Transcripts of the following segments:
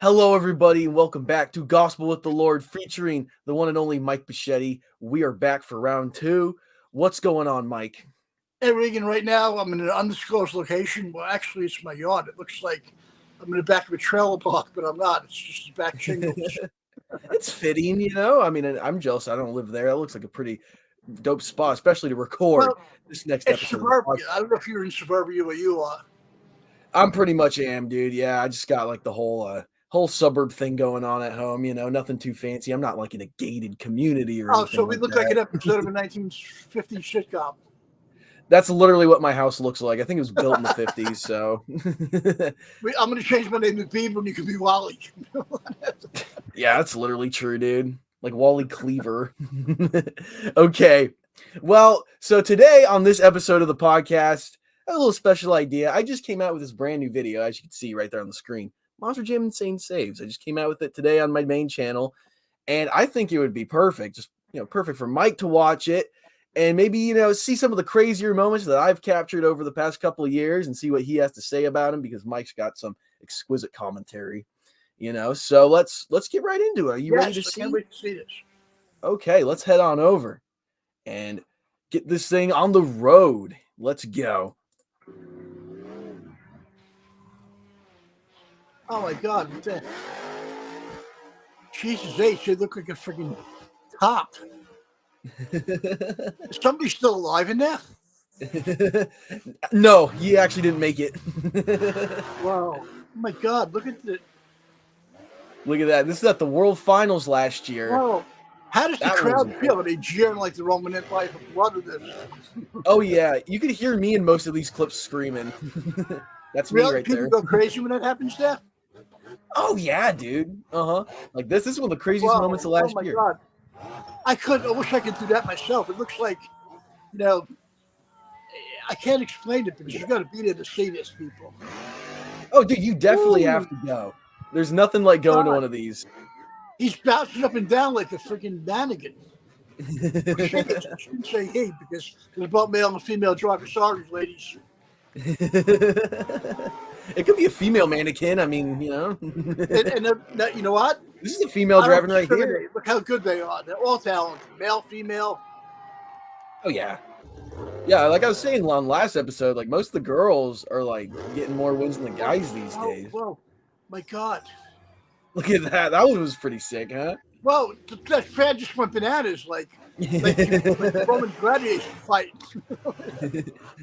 Hello, everybody, and welcome back to Gospel with the Lord, featuring the one and only Mike Bocchetti. We are back for round two. What's going on, Mike? Hey, Reagan, right now I'm in an undisclosed location. Well, actually, it's my yard. It looks like I'm in the back of a trailer park, but I'm not. It's just the back shingles. It's fitting, I mean, I'm jealous I don't live there. That looks like a pretty dope spot, especially to record Well, this next it's episode of the suburbia. podcast. I don't know if you're in suburbia where you are. I'm pretty much am, dude. Yeah, I just got like the whole suburb thing going on at home, nothing too fancy. I'm not like in a gated community or Oh, so anything we like look like that. an episode of a 1950s sitcom. That's literally what my house looks like. I think it was built in the 50s, so I'm going to change my name to Bieber and you can be Wally. yeah, that's literally true, dude. Like Wally Cleaver. Okay. Well, so today on this episode of the podcast, I have a little special idea. I just came out with this brand new video, as you can see right there on the screen. Monster Jam Insane Saves. I just came out with it today on my main channel, and I think it would be perfect. Just, perfect for Mike to watch it and maybe, see some of the crazier moments that I've captured over the past couple of years and see what he has to say about him, because Mike's got some exquisite commentary. So let's get right into it. Are you ready to see? I can't wait to see this. Okay, let's head on over and get this thing on the road. Let's go. Oh my God! Jesus H, they look like a freaking top. Is somebody still alive in there? No, he actually didn't make it. Wow! Oh my God! Look at that! This is at the World Finals last year. Whoa! How does the crowd feel? Are they jeering like the Roman Empire for blood of this? Oh yeah, you could hear me in most of these clips screaming. That's me right People there. go crazy when that happens there? Oh yeah, dude. Like this is one of the craziest moments of last year. God. I wish I could do that myself. It looks like, I can't explain it because you got to be there to see this, people. Oh, dude, you definitely have to go. There's nothing like going to one of these. He's bouncing up and down like a freaking mannequin. I shouldn't say he because there's both male and female driver. Sorry, ladies. It could be a female mannequin. I mean, and you know what? This is a female driving right here. Look how good they are. They're all talented. Male, female. Oh, yeah. Yeah, like I was saying on last episode, like most of the girls are like getting more wins than the guys these days. Whoa, my God. Look at that. That one was pretty sick, huh? Well, that fan just went bananas like the Roman gladiators fight.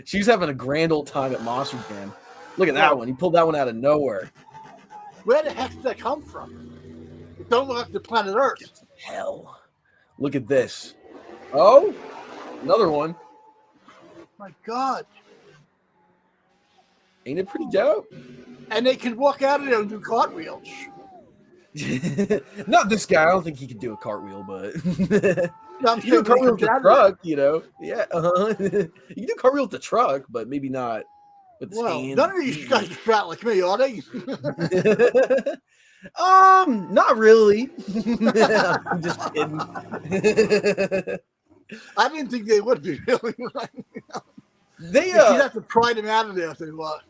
She's having a grand old time at Monster Jam. Look at that one. He pulled that one out of nowhere. Where the heck did that come from? It don't look like the planet Earth. Hell. Look at this. Oh, another one. My God. Ain't it pretty dope? And they can walk out of there and do cartwheels. Not this guy. I don't think he can do a cartwheel, but No, you can do a cartwheel with the truck, Yeah, you can do a cartwheel with the truck, but maybe not with his hands. None of these guys are fat like me, are they? Not really. I'm just kidding. I didn't think they would be really. You'd have to pry them out of there if they were.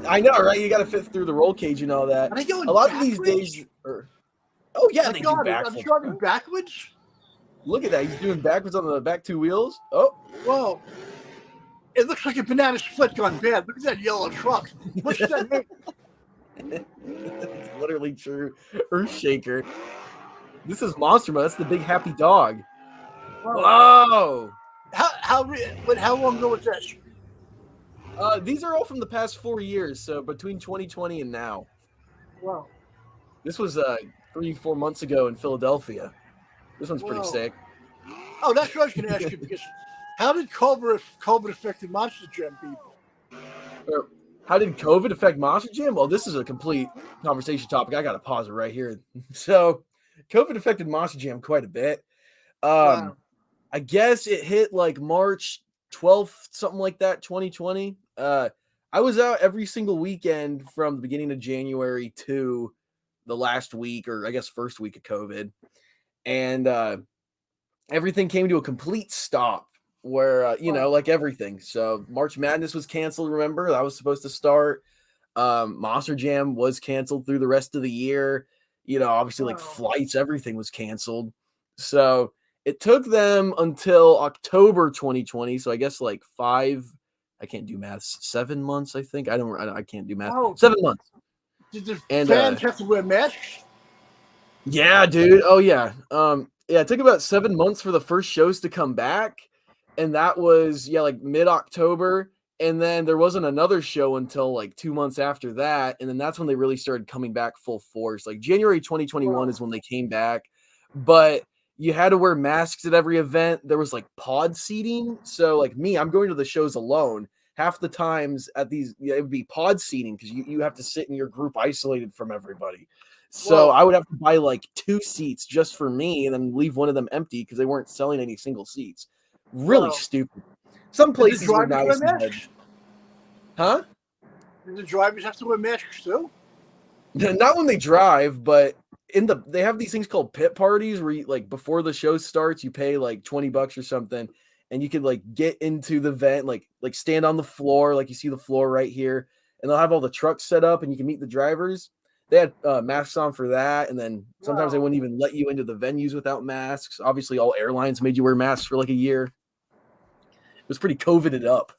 I know, right? You got to fit through the roll cage and all that. Are they going a lot backwards? of these days. Oh yeah, they do backwards. I'm driving backwards. Look at that! He's doing backwards on the back two wheels. Oh, whoa! It looks like a banana split gone bad. Look at that yellow truck. What's that name? It's literally true. Earthshaker. This is Monster Mode. That's the big happy dog. Whoa! How long ago was this? These are all from the past 4 years, so between 2020 and now. Wow. This was 3-4 months ago in Philadelphia. This one's pretty sick. Oh, that's what I was going to ask you, because how did COVID affect the Monster Jam people? How did COVID affect Monster Jam? Well, this is a complete conversation topic. I got to pause it right here. So, COVID affected Monster Jam quite a bit. Wow. I guess it hit like March 12th, something like that, 2020. I was out every single weekend from the beginning of January to the last week, or I guess first week of COVID. And everything came to a complete stop where, like everything. So March Madness was canceled, remember? That was supposed to start. Monster Jam was canceled through the rest of the year. Obviously, like Wow. flights, everything was canceled. So it took them until October 2020. So I guess like I can't do math, 7 months, I think. I can't do math. Oh, 7 months. did the And fans have to wear masks? yeah, dude. Oh yeah. Yeah, it took about 7 months for the first shows to come back. And that was like mid-October. And then there wasn't another show until like 2 months after that. And then that's when they really started coming back full force. Like January 2021 Wow. is when they came back. But you had to wear masks at every event. There was like pod seating. So like me, I'm going to the shows alone. Half the times at these, it would be pod seating because you have to sit in your group isolated from everybody. So Whoa. I would have to buy like 2 seats just for me and then leave one of them empty because they weren't selling any single seats. Really Wow. stupid. Some Did the places were drivers wear nice and masks? huh? Did the drivers have to wear masks too? Not when they drive, but they have these things called pit parties where you, like before the show starts, you pay like $20 or something, and you could like get into the vent, like stand on the floor, like you see the floor right here, and they'll have all the trucks set up, and you can meet the drivers. They had masks on for that, and then sometimes they Wow. wouldn't even let you into the venues without masks. Obviously, all airlines made you wear masks for like a year. It was pretty COVIDed up.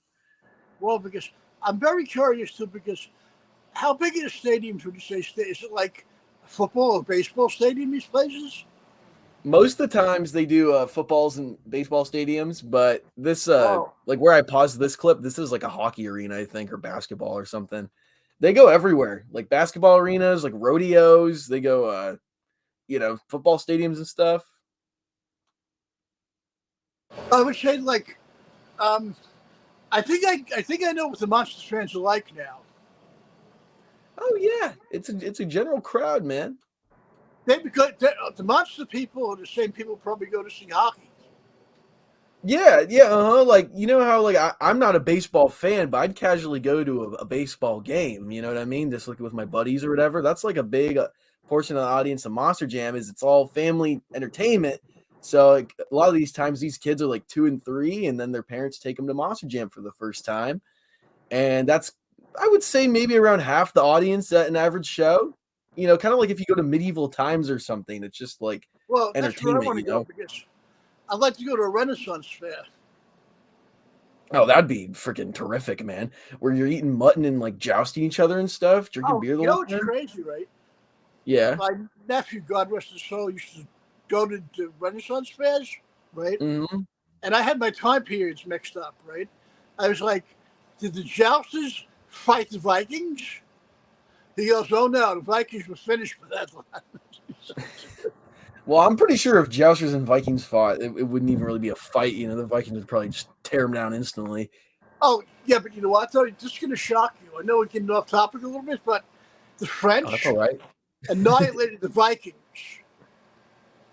Well, because I'm very curious too, because how big are the stadiums would you say? Is it like a football or baseball stadium, these places? Most of the times they do footballs and baseball stadiums, but this Wow. like where I paused this clip, this is like a hockey arena, I think, or basketball or something. They go everywhere, like basketball arenas, like rodeos. They go, football stadiums and stuff. I would say like, um, I think I know what the Monsters fans are like now. Oh yeah, it's a general crowd, man. Because the Monster people are the same people who probably go to see hockey. Yeah, Like how like I'm not a baseball fan, but I'd casually go to a baseball game. You know what I mean? Just like with my buddies or whatever. That's like a big portion of the audience of Monster Jam is it's all family entertainment. So like, a lot of these times, these kids are like 2 and 3, and then their parents take them to Monster Jam for the first time, and that's I would say maybe around half the audience at an average show. Kind of like if you go to medieval times or something. It's just like Well, that's where I entertainment. want to go because I'd like to go to a Renaissance fair. Oh, that'd be freaking terrific, man. Where you're eating mutton and like jousting each other and stuff, drinking Oh, beer the you know whole what's time. crazy, right? Yeah. My nephew, God rest his soul, used to go to the Renaissance fairs, right? Mm-hmm. And I had my time periods mixed up, right? I was like, did the Jousters fight the Vikings? He goes, oh no, the Vikings were finished with that. Well, I'm pretty sure if Jousters and Vikings fought, it wouldn't even really be a fight. The Vikings would probably just tear them down instantly. Oh, yeah, but you know what? Though, this is going to shock you. I know we're getting off topic a little bit, but the Oh, that's French all right. annihilated the Vikings.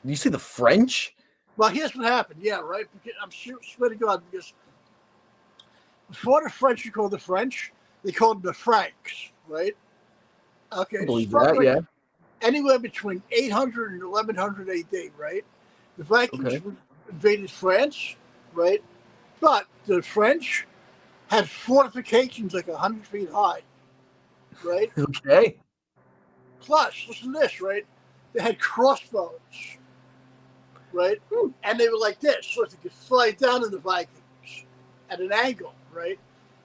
Did you say the French? Well, here's what happened. Yeah, right? Because swear to God, because before the French were called the French, they called them the Franks, right? Okay, I believe so that, yeah. anywhere between 800 and 1100 AD, right? The Vikings Okay. invaded France, right? But the French had fortifications like 100 feet high, right? Okay. Plus, listen to this, right? They had crossbows, right? And they were like this, so they could fly down on the Vikings at an angle, right?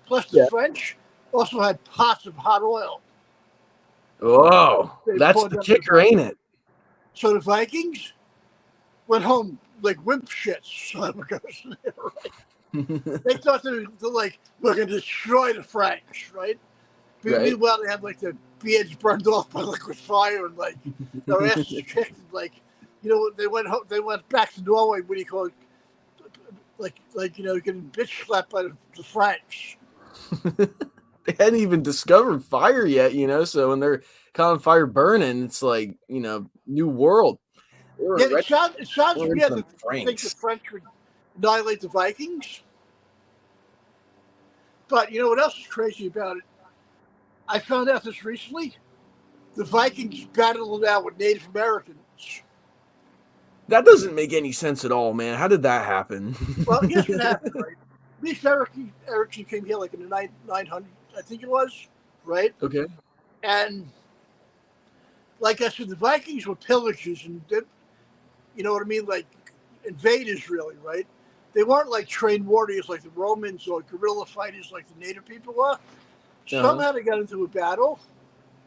Plus, the French also had pots of hot oil. Oh, that's the kicker, ain't it? So the Vikings went home like wimp shits. Right? They thought they were like, we're going to destroy the Franks, right? Right. Meanwhile, they had like their beards burned off by liquid fire and like their asses kicked. And, like, they went home, they went back to Norway. What do you call it? Like getting bitch slapped by the Franks. They hadn't even discovered fire yet, so when they're calling fire burning, it's like, new world. Yeah, it sounds weird to think the Franks. French would annihilate the Vikings. But you know what else is crazy about it? I found out this recently. The Vikings battled it out with Native Americans. That doesn't make any sense at all, man. How did that happen? Well, here's what happened, right? Leif Erikson came here like in the 900, I think it was. right? Okay. And like I said, the Vikings were pillagers, and you know what I mean, like invaders, really, right? They weren't like trained warriors like the Romans or guerrilla fighters like the Native people were. Uh-huh. Somehow they got into a battle,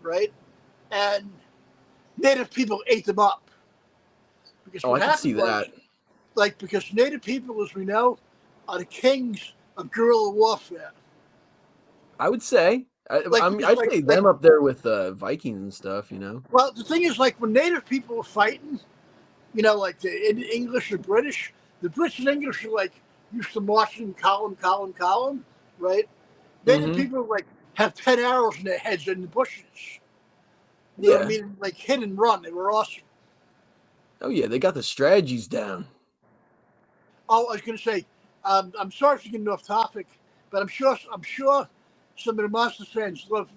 right? And Native people ate them up because Oh, what I could see happened was, that. like, because Native people, as we know, are the kings of guerrilla warfare. I would say. Like, I mean, because I'd say like, them up there with Vikings and stuff, you know? well, the thing is, like, when Native people were fighting, you know, like the English and British, the British and English are like used to marching column, right? Native Mm-hmm. people like have 10 arrows in their heads in the bushes. You know what I Yeah. mean? Like hit and run. They were awesome. Oh, yeah. They got the strategies down. Oh, I was going to say, I'm sorry for getting off topic, but I'm sure some of the Monster fans love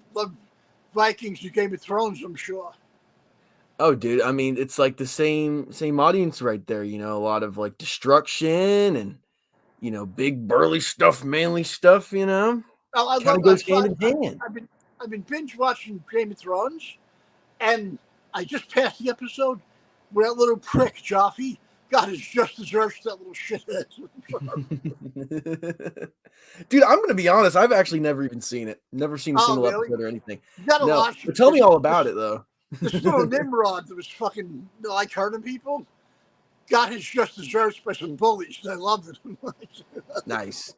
Vikings and Game of Thrones. I'm sure. Oh, dude. I mean, it's like the same audience right there, you know, a lot of like destruction and, you know, big burly stuff, manly stuff, you know? Oh, I Kind love. of goes hand in hand. I've been binge watching Game of Thrones, and I just passed the episode where that little prick Joffrey got his just deserves that little shit. Dude, I'm gonna be honest. I've actually never even seen it. Never seen a Oh, single really? episode or anything. You gotta No, watch it but tell me because all about it though. this little Nimrod that was fucking like hurting people got his just deserves by some bullies. And I loved it. Nice.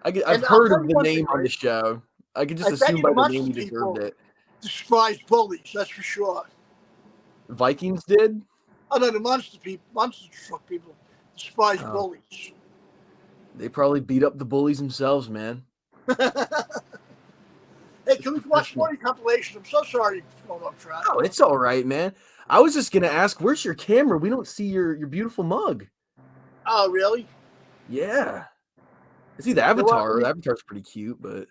I've And I'll heard tell of you the one thing, name on the right? show. I could just I bet assume you the by the name monster he deserved people it. despise bullies. That's for sure. Vikings did. Oh no, the monster truck people despise Oh, bullies. they probably beat up the bullies themselves, man. Hey, It's can we watch professional. more compilation? I'm so sorry for going off track. Oh, it's all right, man. I was just gonna ask, where's your camera? We don't see your beautiful mug. Oh, really? Yeah. I see the You know what? avatar. The avatar's pretty cute, but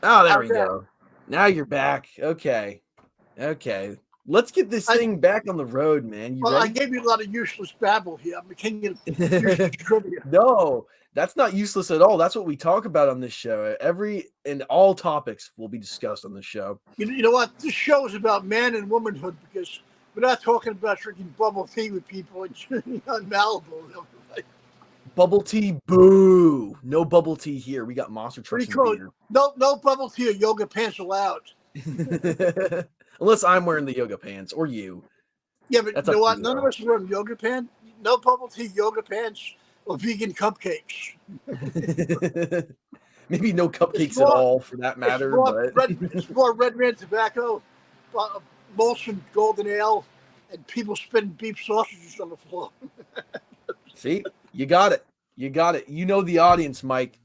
oh, there How's we that? go. Now you're back. Okay. Okay. Let's get this I, thing back on the road, man. You well, I ready? gave you a lot of useless babble here. I'm the king of useless trivia. No, that's not useless at all. That's what we talk about on this show. Every and all topics will be discussed on this show. You know what? This show is about man and womanhood because we're not talking about drinking bubble tea with people and on Malibu. Bubble tea, boo. No bubble tea here. We got monster What do trucks you and call it? beer. No bubble tea or yoga pants allowed. Unless I'm wearing the yoga pants or you. Yeah, but That's you know up to what? you, None of though. us are wearing yoga pants. No bubble tea, yoga pants, or vegan cupcakes. Maybe no It's cupcakes at more. all for that It's matter, more but red. It's more red man tobacco, Molson golden ale, and people spitting beef sausages on the floor. see, you got it. You got it. You know the audience, Mike.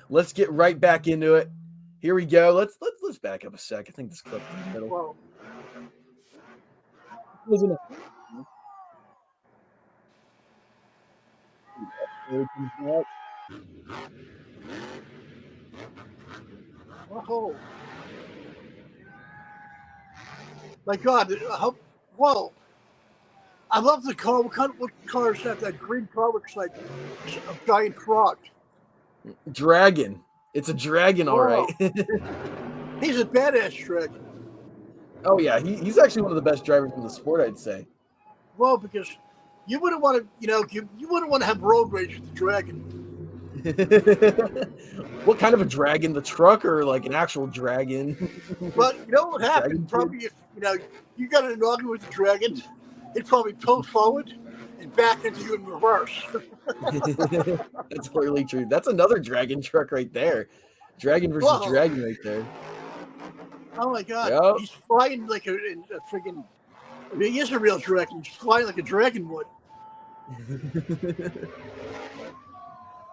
Let's get right back into it. Here we go. Let's back up a sec. I think this clip in the middle. Well, Wasn't it? oh my God! Whoa! I love the car. What car is that? That green car looks like a giant frog. Dragon. It's a dragon, all right. Whoa! He's a badass dragon. Oh yeah, he's actually one of the best drivers in the sport, I'd say. Well, because you wouldn't want to, you wouldn't want to have road rage with the dragon. What kind of a dragon? The truck or like an actual dragon? But you know what Dragon happened? Probably if you got in an argument with the dragon, it'd probably pull forward and back into you in reverse. That's clearly true. That's another dragon truck right there. Dragon versus Whoa! dragon right there. Oh my God! Yep. He's flying like a freaking. I mean, he is a real dragon. He's flying like a dragon would.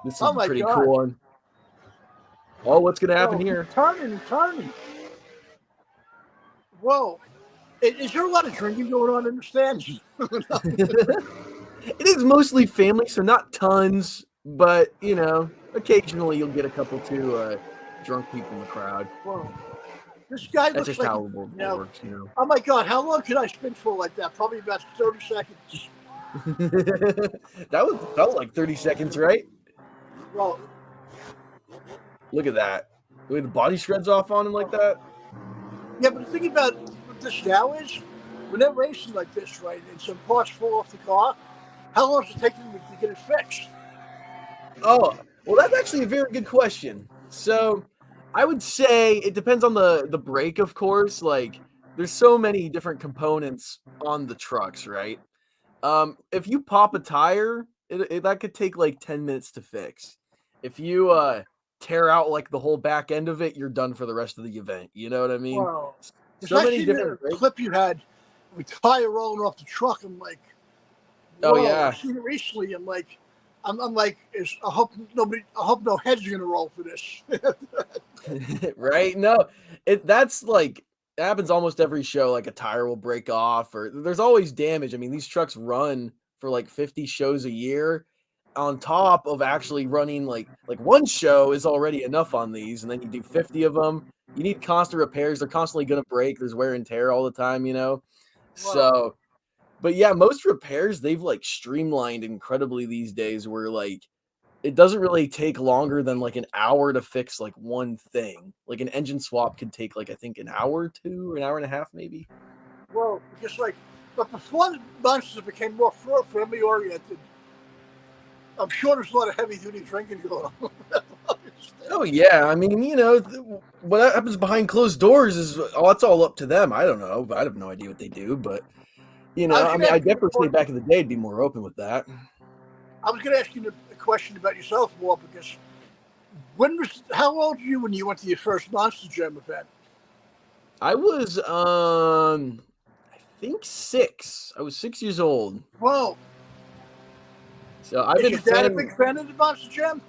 This is Oh a my pretty God! cool one. Oh, what's gonna happen Whoa, here? turning. Whoa! Is there a lot of drinking going on in the stands? It is mostly family, so not tons, but occasionally you'll get a couple two drunk people in the crowd. Whoa! This guy That's looks just like how it works, Oh my God! How long can I spin for like that? Probably about 30 seconds. Felt like 30 seconds, right? Well, Look at that. The way the body shreds off on him like that. Yeah, but the thing about this now is, when they're racing like this, right, and some parts fall off the car, how long does it take them to get it fixed? Oh, well, that's actually a very good question. So, I would say it depends on the brake, of course. Like, there's so many different components on the trucks, right? If you pop a tire, that could take like 10 minutes to fix. If you tear out like the whole back end of it, you're done for the rest of the event. You know what I mean? Wow. Because So I many seen the different brake. clip you had with tire rolling off the truck. I'm like, Oh whoa! I yeah. seen it recently. I'm like, I hope no heads are gonna roll for this. Right? No, that's like it happens almost every show. Like a tire will break off, or there's always damage. I mean, these trucks run for like 50 shows a year, on top of actually running like one show is already enough on these, and then you do 50 of them. You need constant repairs. They're constantly going to break. There's wear and tear all the time, you know. Wow. So, but yeah, most repairs they've like streamlined incredibly these days. Where like it doesn't really take longer than like an hour to fix like one thing. Like an engine swap could take like I think an hour or two or an hour and a half maybe. Well, because like, but before the monsters became more family oriented, I'm sure there's a lot of heavy duty drinking going on. Oh yeah, I mean, you know, what happens behind closed doors is that's all up to them. I don't know, but I have no idea what they do. But you I know, was I going to mean, I ask you definitely say back in the day, I'd be more open with that. I was going to ask you a question about yourself more because how old were you when you went to your first Monster Jam event? I was, I think 6. I was 6 years old. Whoa! So I've Is been your a dad a fan. big fan of the Monster Jam?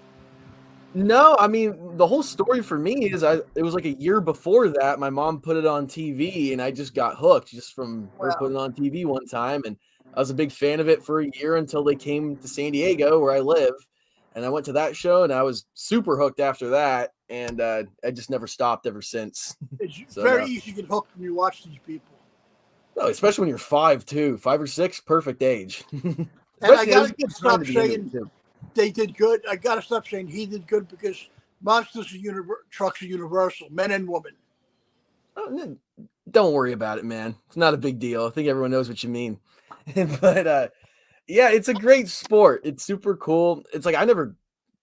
No, I mean, the whole story for me is it was like a year before that, my mom put it on TV and I just got hooked just from her Wow. putting it on TV one time, and I was a big fan of it for a year until they came to San Diego where I live, and I went to that show and I was super hooked after that, and I just never stopped ever since. It's So very no. easy to get hooked when you watch these people. No, especially when you're 5 too. 5 or 6, perfect age. And I Especially it got was a to good time stop to be into it saying too. they did good. I got to stop saying he did good because monsters are trucks are universal, men and women. Oh, don't worry about it, man. It's not a big deal. I think everyone knows what you mean. But yeah, it's a great sport. It's super cool. It's like I never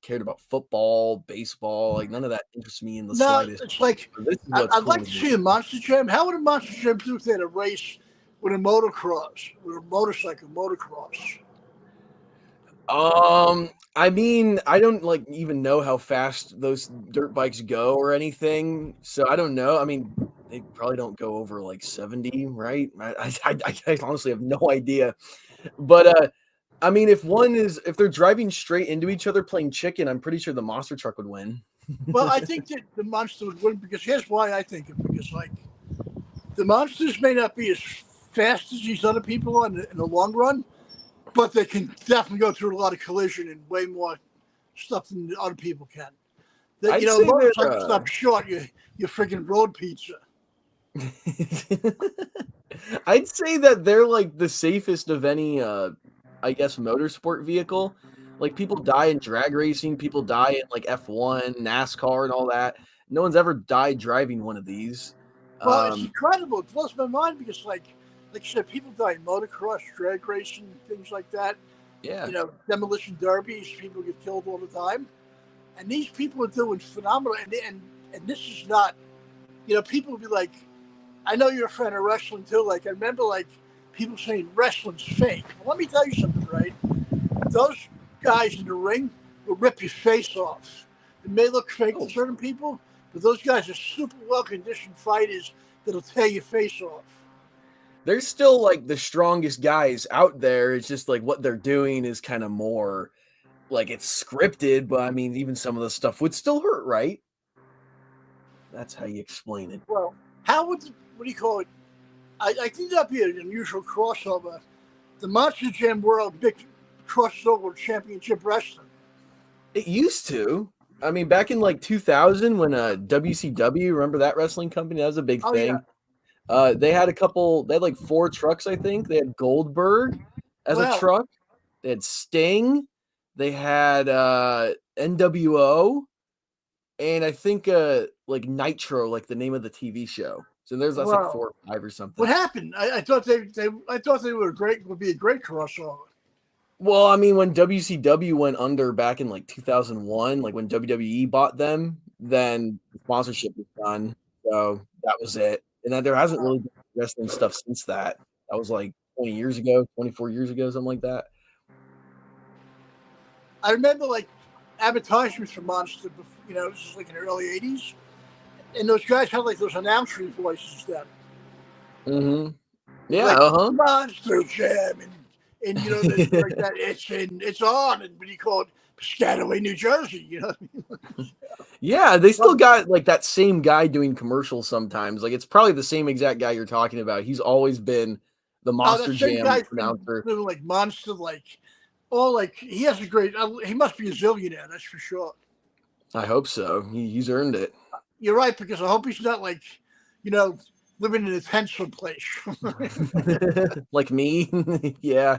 cared about football, baseball, like none of that interests me in the No, slightest. it's like But this is what's I'd cool like to to me. see a Monster Jam. How would a Monster Jam do if they had a race with a motocross, with a motorcycle motocross? I mean, I don't like even know how fast those dirt bikes go or anything, so I don't know. I mean, they probably don't go over like 70, right? I honestly have no idea. But I mean, if they're driving straight into each other playing chicken, I'm pretty sure the monster truck would win. Well, I think that the monster would win because here's why I think it. Because like the monsters may not be as fast as these other people in the long run, but they can definitely go through a lot of collision and way more stuff than the other people can. That I'd say motorcycle they're stop short, you freaking road pizza. I'd say that they're like the safest of any I guess motorsport vehicle. Like people die in drag racing, people die in like F1, NASCAR and all that. No one's ever died driving one of these. Well, it's Um incredible. It blows my mind because like you said, people die in motocross, drag racing, things like that. yeah. Demolition derbies, people get killed all the time. And these people are doing phenomenal. And this is not, people will be like, I know you're a fan of wrestling too. Like, I remember like people saying wrestling's fake. Well, let me tell you something, right? Those guys in the ring will rip your face off. It may look fake to Oh, certain people, but those guys are super well conditioned fighters that'll tear your face off. they're still like the strongest guys out there. It's just like what they're doing is kind of more like it's scripted, but I mean even some of the stuff would still hurt, right? That's how you explain it. Well, how would what do you call it? I think that'd be an unusual crossover. The Monster Jam World big crossover championship wrestling. It used to. I mean, back in like 2000 when WCW, remember that wrestling company? That was a big Oh yeah. thing. They had like 4 trucks, I think. They had Goldberg as a Well, truck. They had Sting. They had NWO and I think like Nitro, like the name of the TV show. So that's like Wow. 4 or 5 or What something. happened? I thought I thought they would be a great crossover. Well, I mean, when WCW went under back in like 2001, like when WWE bought them, then the sponsorship was done. So that was it. And then there hasn't really been wrestling stuff since that. That was like 20 years ago, 24 years ago, something like that. I remember like advertisements for Monster, this is like in the early '80s, and those guys had like those announcer voices then. Mm-hmm. Yeah. Like Uh-huh. Monster Jam, and like that. It's on, and what do you call it? Piscataway, New Jersey. You know what I mean? Yeah, they still got like that same guy doing commercials sometimes. Like it's probably the same exact guy you're talking about. He's always been the Monster That same Jam guy's been announcer. living like Monster, like he has a great. He must be a zillionaire, that's for sure. I hope so. He's earned it. You're right, because I hope he's not like, living in a tent someplace. Like me. Yeah.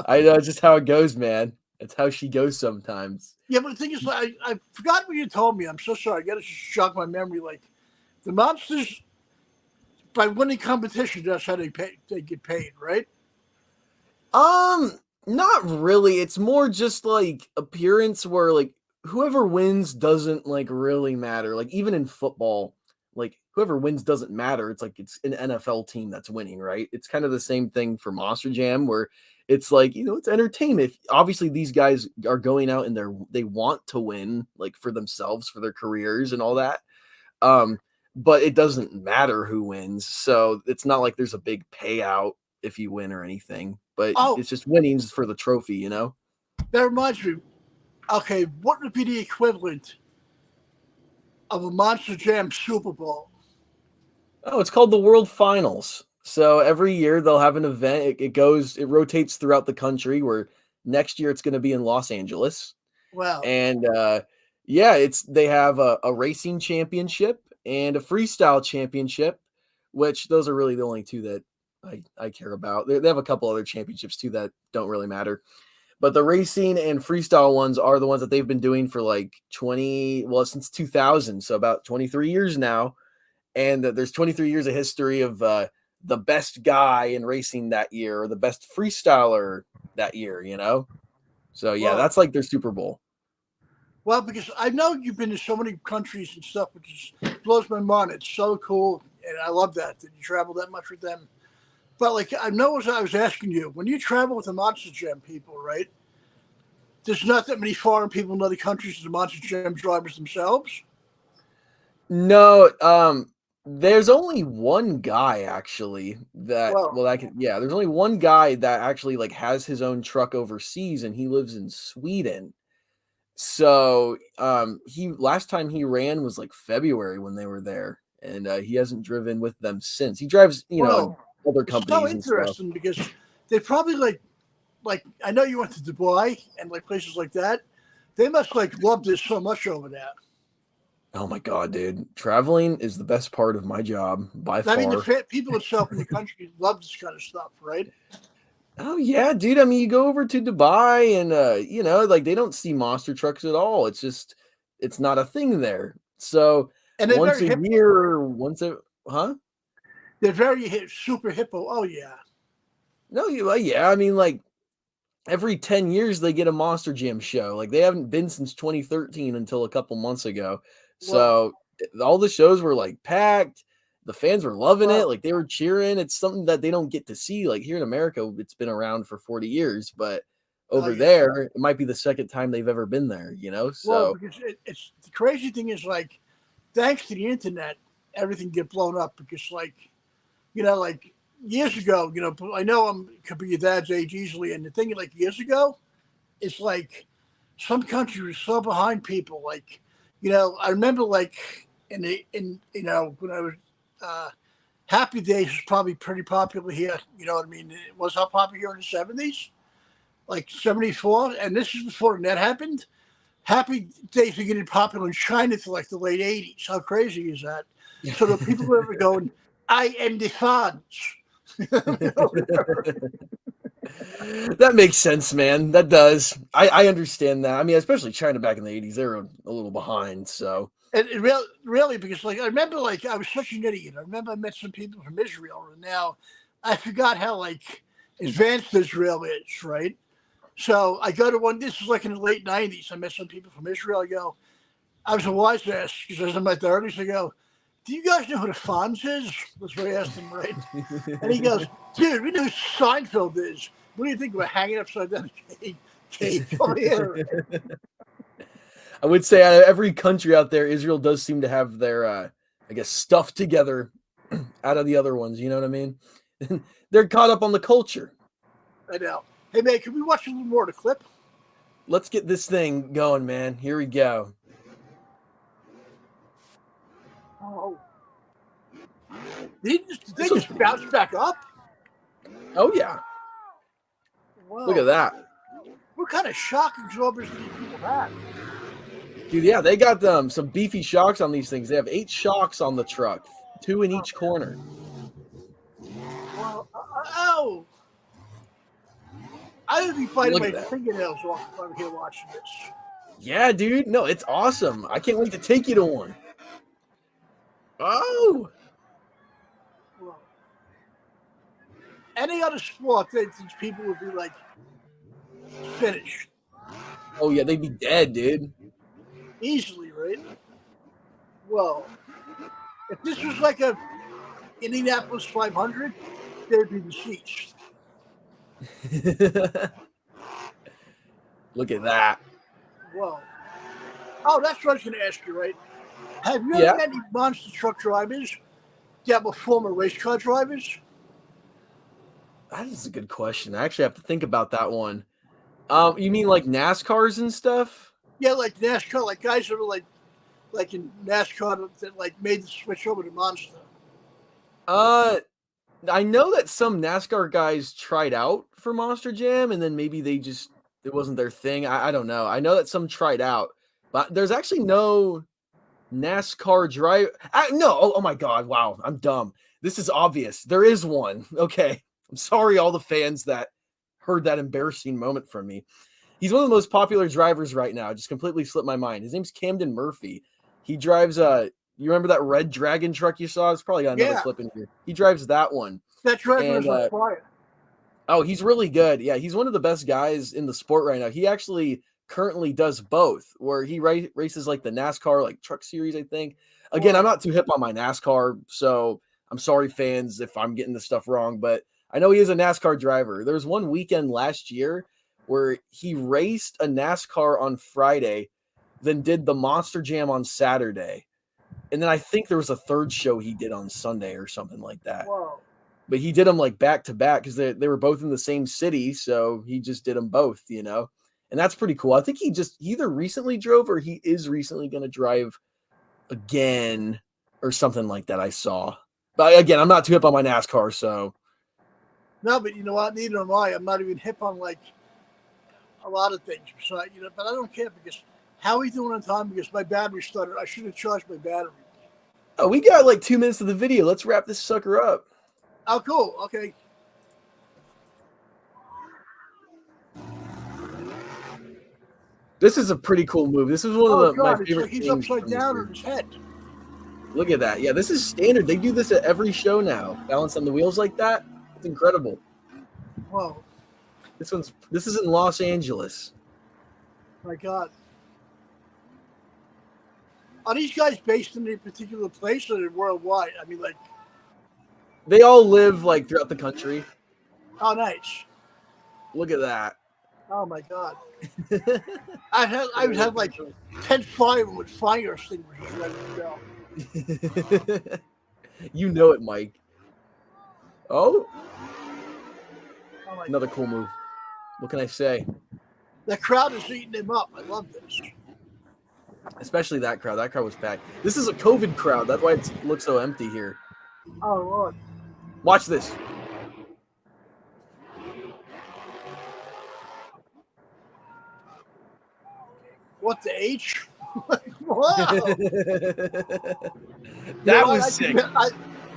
I know just how it goes, man. It's how she goes sometimes. Yeah, but the thing is, I forgot what you told me. I'm so sorry. I got to jog my memory. Like the Monsters, by winning competition, that's how they get paid, right? Not really. It's more just like appearance where like whoever wins doesn't like really matter. Like even in football, like whoever wins doesn't matter. It's like it's an NFL team that's winning, right? It's kind of the same thing for Monster Jam where it's like, it's entertainment. Obviously these guys are going out and they want to win like for themselves, for their careers and all that. But it doesn't matter who wins. So it's not like there's a big payout if you win or anything, but Oh, it's just winnings for the trophy. that reminds me. Okay, what would be the equivalent of a Monster Jam Super Bowl? Oh, it's called the World Finals. So every year they'll have an event. It rotates throughout the country where next year it's going to be in Los Angeles. Wow. And yeah, they have a racing championship and a freestyle championship, which those are really the only two that I care about. They have a couple other championships too that don't really matter. But the racing and freestyle ones are the ones that they've been doing for like since 2000, so about 23 years now. And there's 23 years of history of the best guy in racing that year or the best freestyler that year. So yeah, Well, that's like their Super Bowl. well, because I know you've been to so many countries and stuff, which blows my mind. It's so cool, and I love that you travel that much with them. But like I know, as I was asking you, when you travel with the Monster Jam people, right? There's not that many foreign people in other countries as the Monster Jam drivers themselves. No, there's only one guy actually Well, there's only one guy that actually like has his own truck overseas and he lives in Sweden. So, he last time he ran was like February when they were there, and he hasn't driven with them since. He drives, well, other it's so companies and stuff. interesting because they probably like I know you went to Dubai and like places like that. They must like love this so much over there. Oh my god, dude. Traveling is the best part of my job by I mean, far. people itself in the country love this kind of stuff, right? Oh yeah, dude. I mean, you go over to Dubai and like they don't see monster trucks at all. It's not a thing there. So And they're once very a hip. year or once a huh? They're very super hippo. Oh yeah. No, yeah. I mean, like every 10 years they get a Monster Jam show. Like they haven't been since 2013 until a couple months ago. Well, So all the shows were like packed. The fans were loving it. well. Like they were cheering. It's something that they don't get to see. Like here in America, it's been around for 40 years, but Oh over yeah. there, it might be the second time they've ever been there. Well, So because it's the crazy thing is like, thanks to the internet, everything get blown up because like years ago, I know could be your dad's age easily, and the thing like years ago, it's like some country was so behind people. Like, I remember like when I was Happy Days was probably pretty popular here. You know what I mean? It was how popular here in the '70s, like '74, and this is before the net happened. Happy Days were getting popular in China to like the late '80s. How crazy is that? So the people were going, "I am the fans." That makes sense, man. That does. I understand that. I mean, especially China back in the 80s, they were a little behind. So And it really, because like I remember, like I was such an idiot. I remember I met some people from Israel, and now I forgot how like advanced Israel is, right? So I go to one. This was like in the late '90s. I met some people from Israel. I was a wise ass because I was in my 30s. I go, do you guys know who the Fonz is? That's what I asked him, right? And he goes, dude, we know who Seinfeld is. What do you think? We're hanging upside down a cage over here. I would say out of every country out there, Israel does seem to have their, I guess, stuff together out of the other ones. You know what I mean? They're caught up on the culture. I know. Hey, man, can we watch a little more of the clip? Let's get this thing going, man. Here we go. Oh. Did they just bounce back up? Oh, yeah. Wow. Look at that. What kind of shock absorbers do these people have? Dude, yeah, they got some beefy shocks on these things. They have 8 shocks on the truck, 2 in each corner. Well, oh. I would be biting my fingernails off if I'm here watching this. Yeah, dude. No, it's awesome. I can't wait to take you to one. Oh. Well, any other sport, these people would be like finished. Oh, yeah, they'd be dead, dude. Easily, right? Well, if this was like a Indianapolis 500, they'd be deceased. Look at that. Well, oh, that's what I was going to ask you, right? Have you ever met any monster truck drivers that were former race car drivers? That is a good question. I actually have to think about that one. You mean like NASCARs and stuff? Yeah, like NASCAR, like guys that were like in NASCAR that like made the switch over to Monster. I know that some NASCAR guys tried out for Monster Jam, and then maybe it wasn't their thing. I don't know. I know that some tried out, but there's actually no NASCAR drive. No. Oh my God. Wow. I'm dumb. This is obvious. There is one. Okay. I'm sorry, all the fans that heard that embarrassing moment from me. He's one of the most popular drivers right now. Just completely slipped my mind. His name's Camden Murphy. He drives you remember that red Dragon truck you saw? It's probably got another clip in here. He drives that one. That driver is on fire. Oh, he's really good. Yeah, he's one of the best guys in the sport right now. He actually currently does both, where he races like the NASCAR like truck series, I think. Again, I'm not too hip on my NASCAR, so I'm sorry, fans, if I'm getting this stuff wrong, but I know he is a NASCAR driver. There was one weekend last year where he raced a NASCAR on Friday, then did the Monster Jam on Saturday. And then I think there was a third show he did on Sunday or something like that. Whoa. But he did them like back to back because they were both in the same city. So he just did them both, you know, and that's pretty cool. I think he either recently drove or he is recently going to drive again or something like that. I saw. But again, I'm not too hip on my NASCAR. So. No, but you know what? Neither am I. I'm not even hip on like a lot of things. So, you know, but I don't care because how are we doing on time? Because my battery started. I should have charged my battery. Oh, we got like 2 minutes of the video. Let's wrap this sucker up. Oh, cool. Okay. This is a pretty cool move. This is one of my favorite like he's upside down on his head. Look at that. Yeah, this is standard. They do this at every show now. Balance on the wheels like that. It's incredible. Whoa. This is in Los Angeles. My God. Are these guys based in a particular place or are they worldwide? I mean, like. They all live like throughout the country. Oh, nice. Look at that. Oh my God. I would have like 10 firemen with fire extinguishers ready to go. You know it, Mike. Oh. Another cool move. What can I say? The crowd is eating him up. I love this. Especially that crowd. That crowd was packed. This is a COVID crowd. That's why it looks so empty here. Oh, Lord. Watch this. What the H? Wow. That was sick. I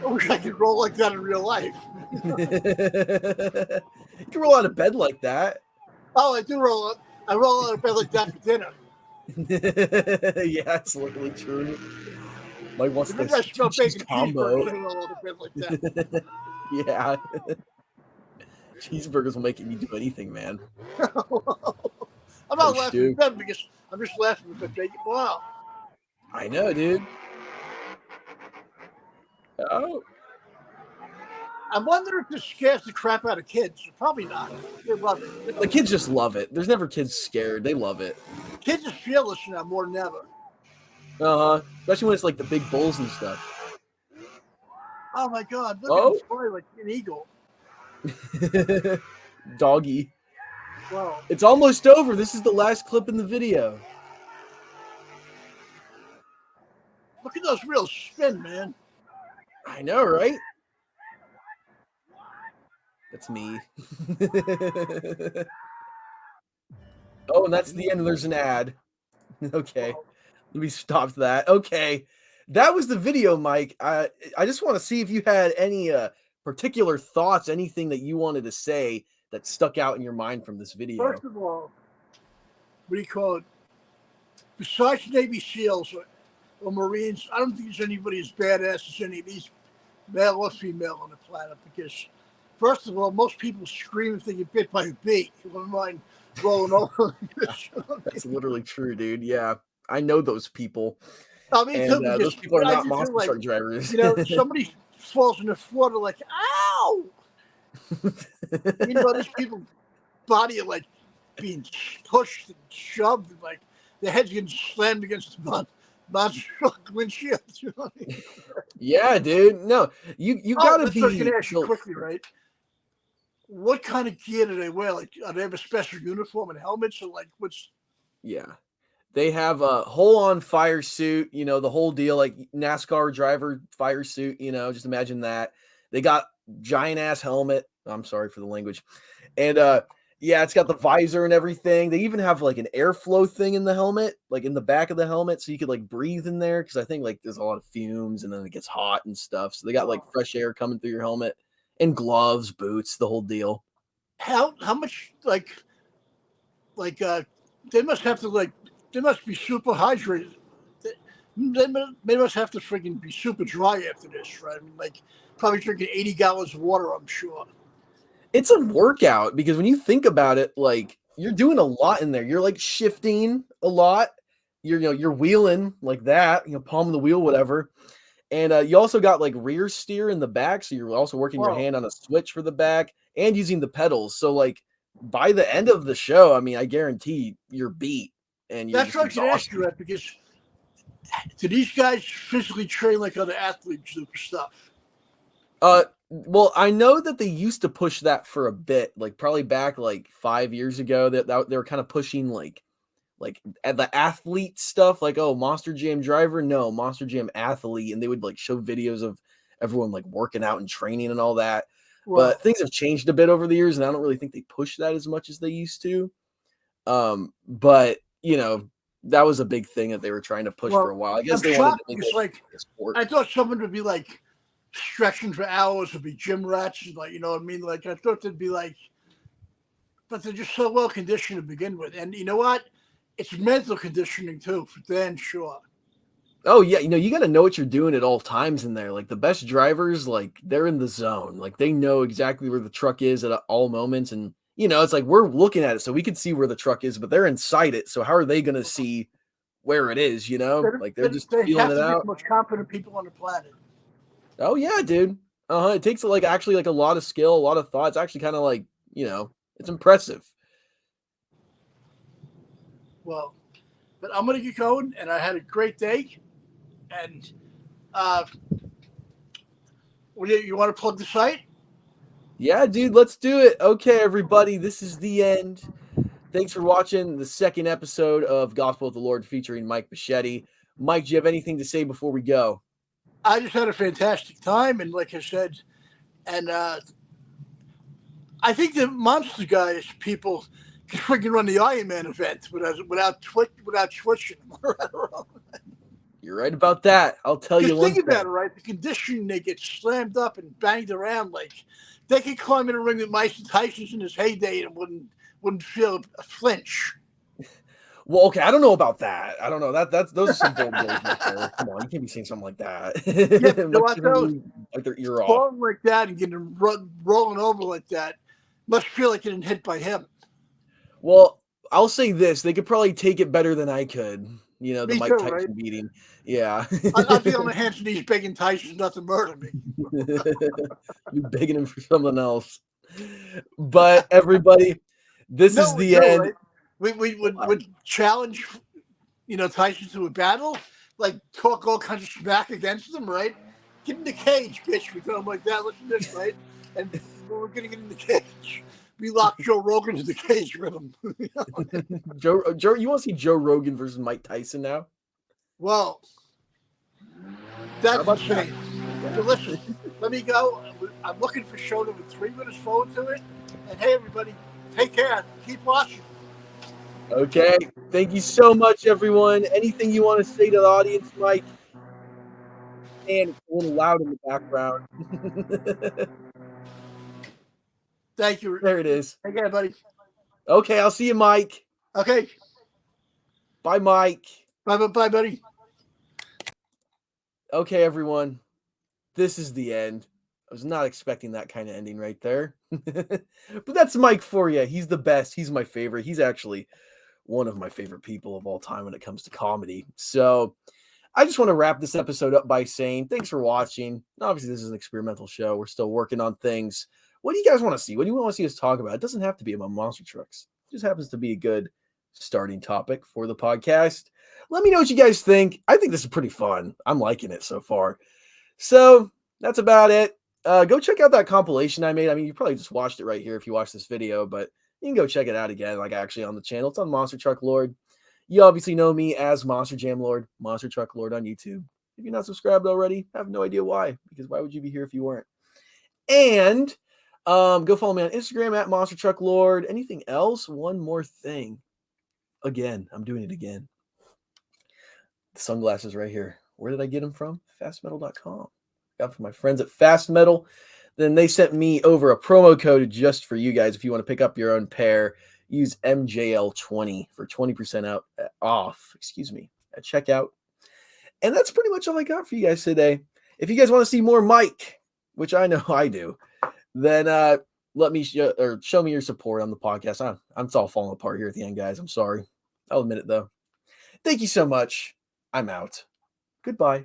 wish I could roll like that in real life. You can roll out of bed like that. Oh, I do roll up. I roll out of bed like that for dinner. Yeah, it's literally true. Mike wants The the minute I smell cheese bacon combo. cheeseburgers, I roll out of bed like that. Yeah. Cheeseburgers will make you do anything, man. I'm not Harsh, laughing dude. at them because I'm just laughing at the bacon. Wow. I know, dude. Oh, I'm wondering if this scares the crap out of kids. Probably not. They love it. the kids just love it. There's never kids scared. They love it. Kids are fearless now more than ever. Especially when it's like the big bulls and stuff. Oh my God! Look at him Oh, fly like an eagle. doggy. Wow. It's almost over. This is the last clip in the video. Look at those reels spin, man. I know, right? That's me. Oh, and that's the end. There's an ad. Okay. Wow. Let me stop that. Okay. That was the video, Mike. I just want to see if you had any particular thoughts, anything that you wanted to say that stuck out in your mind from this video. First of all, what do you call it? Besides Navy SEALs or Marines, I don't think there's anybody as badass as any of these, male or female, on the planet. Because, first of all, most people scream if they get bit by a bee. You wouldn't mind rolling over. That's literally true, dude. Yeah, I know those people. I mean, too, And those because people are I not do too, monster like, truck drivers. somebody falls in the water, like, ow! These people body are like being pushed and shoved, and like their heads getting slammed against the monster truck windshield. You know what I mean? Yeah, dude. No, you gotta that's be. what I was gonna ask you quickly, right? What kind of gear do they wear? Like, do they have a special uniform and helmets, or like what's? Yeah, they have a whole-on fire suit. You know the whole deal, like NASCAR driver fire suit. Just imagine that. They got giant ass helmet. I'm sorry for the language, and yeah, it's got the visor and everything. They even have like an airflow thing in the helmet, like in the back of the helmet, so you could like breathe in there because I think like there's a lot of fumes and then it gets hot and stuff. So they got like fresh air coming through your helmet and gloves, boots, the whole deal. How much they must have to they must be super hydrated. They must have to freaking be super dry after this, right? I mean, like probably drinking 80 gallons of water, I'm sure. It's a workout because when you think about it, like you're doing a lot in there. You're like shifting a lot. You're wheeling like that, palm of the wheel, whatever. And you also got like rear steer in the back, so you're also working your Whoa. hand on a switch for the back and using the pedals. So like by the end of the show, I mean, I guarantee you're beat and you're That's just what I was going to ask exhausted. you, Ed, because do these guys physically train like other athletes do for stuff? Well, I know that they used to push that for a bit, like probably back like 5 years ago. That they were kind of pushing like at the athlete stuff, like Monster Jam driver, no Monster Jam athlete, and they would like show videos of everyone like working out and training and all that. Well, But things have changed a bit over the years, and I don't really think they push that as much as they used to. But that was a big thing that they were trying to push for a while. I guess I'm they wanted to shocked make because, it like, a sport. I thought someone would be like stretching for hours, would be gym rats, and like, you know what I mean? Like, I thought they'd be like, but they're just so well conditioned to begin with. And you know what? It's mental conditioning too, for damn sure. Oh yeah, you got to know what you're doing at all times in there. Like the best drivers, like they're in the zone. Like they know exactly where the truck is at all moments, and it's like we're looking at it, so we can see where the truck is, but they're inside it. So how are they going to see where it is? Like they're just They feeling have it to be out. the most confident people on the planet. Oh yeah, dude. It takes like actually like a lot of skill, a lot of thought. It's actually kind of like it's impressive. Well, but I'm gonna get going, and I had a great day. And you want to plug the site? Yeah, dude, let's do it. Okay, everybody, this is the end. Thanks for watching the second episode of Gospel of the Lord featuring Mike Bocchetti. Mike, do you have anything to say before we go? I just had a fantastic time, and like I said, and I think the Monster Guys people can freaking run the Iron Man event without twitching. You're right about that. I'll tell you Just one think about thing. it, right? The conditioning, they get slammed up and banged around. Like they could climb in a ring with Mike Tyson in his heyday and wouldn't feel a flinch. Well, okay, I don't know about that. I don't know. Those are some bold goals right there. Come on, you can't be saying something like that. Yeah, but you know Like, what though? like their ear off. Falling like that and getting rolling over like that must feel like getting hit by him. Well, I'll say this: they could probably take it better than I could. You know, the Me Mike too, right? Tyson beating. Yeah. I'd be on my hands and knees begging Tyson not to murder me. Be begging him for something else. But everybody, this is the No, end. right? We would challenge, Tyson to a battle, like talk all kinds of smack against him, right? Get in the cage, bitch. We tell him like that. Listen to this, right? And we're gonna get in the cage. We lock Joe Rogan in the cage with him. Joe, you want to see Joe Rogan versus Mike Tyson now? Well, How that's about that? insane. So listen, let me go. I'm looking for show number 3. Looking forward to it. And hey, everybody, take care. Keep watching. Okay. Thank you so much, everyone. Anything you want to say to the audience, Mike? And it's a little loud in the background. Thank you. There it is. Take care, buddy. Okay, I'll see you, Mike. Okay. Bye, Mike. Bye, buddy. Okay, everyone. This is the end. I was not expecting that kind of ending right there. But that's Mike for you. He's the best. He's my favorite. He's actually one of my favorite people of all time when it comes to comedy. So I just want to wrap this episode up by saying thanks for watching. Obviously, this is an experimental show. We're still working on things. What do you guys want to see? What do you want to see us talk about? It doesn't have to be about monster trucks. It just happens to be a good starting topic for the podcast. Let me know what you guys think. I think this is pretty fun. I'm liking it so far. So that's about it. Go check out that compilation I made. I mean, you probably just watched it right here if you watched this video, but you can go check it out again, like actually on the channel. It's on Monster Truck Lord. You obviously know me as Monster Jam Lord, Monster Truck Lord on YouTube. If you're not subscribed already, I have no idea why, because why would you be here if you weren't? And go follow me on Instagram at Monster Truck Lord. Anything else? One more thing. Again, I'm doing it again. The sunglasses right here. Where did I get them from? Fastmetal.com. Got from my friends at Fast Metal. Then they sent me over a promo code just for you guys. If you want to pick up your own pair, use MJL20 for 20% off. At checkout. And that's pretty much all I got for you guys today. If you guys want to see more Mike, which I know I do, then let me show me your support on the podcast. It's all falling apart here at the end, guys. I'm sorry. I'll admit it though. Thank you so much. I'm out. Goodbye.